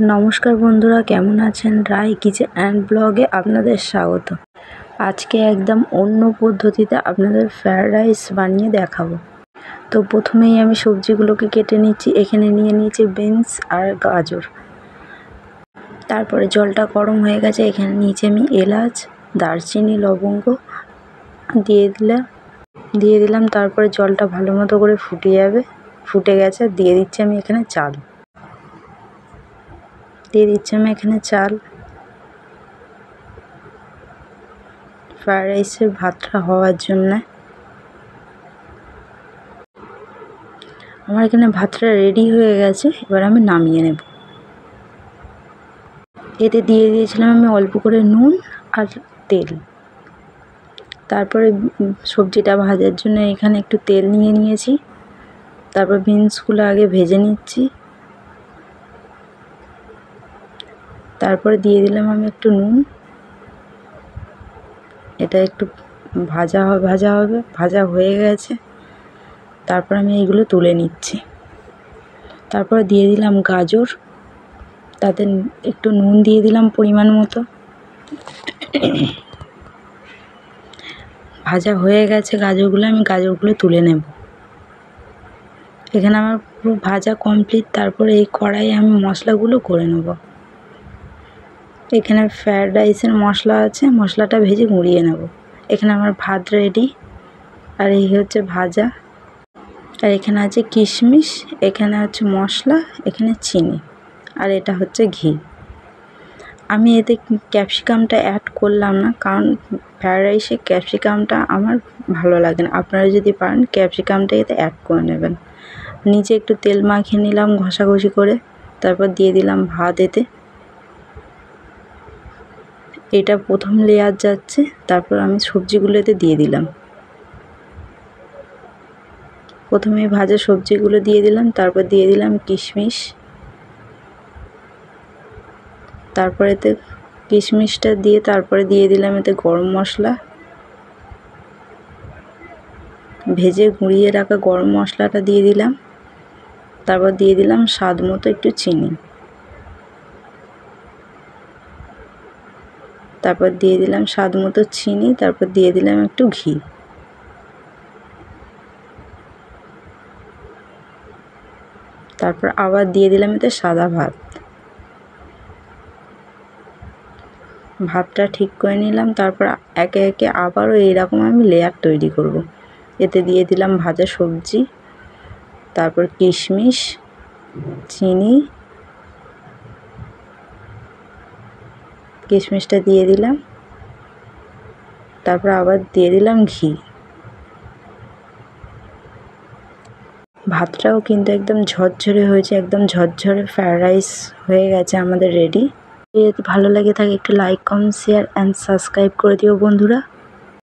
नमस्कार बंधुरा केमन आছেন राय किचेन एंड ब्लगे आपनादेर स्वागत। आज के एकदम अन्य पद्धतिते आपनादेर फ्राइड राइस बानिये देखाबो। तो प्रथमेई आमि सब्जिगुलोके केटे निচ্ছি। एखाने निये निয়েছি বিনস और गाजर। तारपरे जलटा गरम हये गेছে। एखाने निয়েছি आमि एलाच दारचिनी लवंग दिए दिलाम। तारपरे जलटा भालोमतो करे फुटे जाबे। फुटे गेছে दिए दिচ্ছি आमि एखाने चाल দিয়ে দিচ্ছি আমি এখানে চাল। ফ্রাইড রাইসের ভাতটা হওয়ার জন্য আমার এখানে ভাতটা রেডি হয়ে গেছে। এবার আমি নামিয়ে নেব। এতে দিয়ে দিয়েছিলাম আমি অল্প করে নুন আর তেল। তারপরে সবজিটা ভাজার জন্য এখানে একটু তেল নিয়ে নিয়েছি। তারপর বিনসগুলো আগে ভেজে নিচ্ছি। তারপরে দিয়ে দিলাম আমি একটু নুন। এটা একটু ভাজা হবে। ভাজা হয়ে গেছে। তারপর আমি এইগুলো তুলে নিচ্ছি। তারপরে দিয়ে দিলাম গাজর। তাতে একটু নুন দিয়ে দিলাম পরিমাণ মতো। ভাজা হয়ে গেছে গাজরগুলো। আমি গাজরগুলো তুলে নেব। এখানে আমার পুরো ভাজা কমপ্লিট। তারপরে এই কড়াইয়ে আমি মশলাগুলো করে নেব। এখানে ফ্রাইড রাইসের মশলা আছে। মশলাটা ভেজে গুঁড়িয়ে নেব। এখানে আমার ভাত রেডি। আর এই হচ্ছে ভাজা। আর এখানে আছে কিশমিশ, এখানে আছে মশলা, এখানে চিনি, আর এটা হচ্ছে ঘি। আমি এতে ক্যাপসিকামটা অ্যাড করলাম না, কারণ ফ্রাইড রাইসে ক্যাপসিকামটা আমার ভালো লাগে না। আপনারা যদি পারেন ক্যাপসিকামটা এতে অ্যাড করে নেবেন। নিচে একটু তেল মাখিয়ে নিলাম ঘষাঘষি করে। তারপর দিয়ে দিলাম ভাত এতে। এটা প্রথম লেয়ার যাচ্ছে। তারপর আমি সবজিগুলো এতে দিয়ে দিলাম। প্রথমে ভাজা সবজিগুলো দিয়ে দিলাম। তারপর দিয়ে দিলাম কিশমিশ। তারপর এতে কিশমিশটা দিয়ে তারপরে দিয়ে দিলাম এতে গরম মশলা। ভেজে গুঁড়িয়ে রাখা গরম মশলাটা দিয়ে দিলাম। তারপর দিয়ে দিলাম স্বাদ মতো একটু চিনি। তারপর দিয়ে দিলাম স্বাদ মতো চিনি। তারপর দিয়ে দিলাম একটু ঘি। তারপর আবার দিয়ে দিলাম এতে সাদা ভাত। ভাতটা ঠিক করে নিলাম। তারপর একে একে আবারও এইরকম আমি লেয়ার তৈরি করব। এতে দিয়ে দিলাম ভাজা সবজি, তারপর কিশমিশ, চিনি, কিশমিশটা দিয়ে দিলাম। তারপর আবার দিয়ে দিলাম ঘি। ভাতটাও কিন্তু একদম ঝরঝরে হয়েছে। একদম ঝরঝরে ফ্রাইড রাইস হয়ে গেছে আমাদের রেডি। যদি ভালো লাগে থাকে একটু like, comment, share and subscribe করে দিও বন্ধুরা।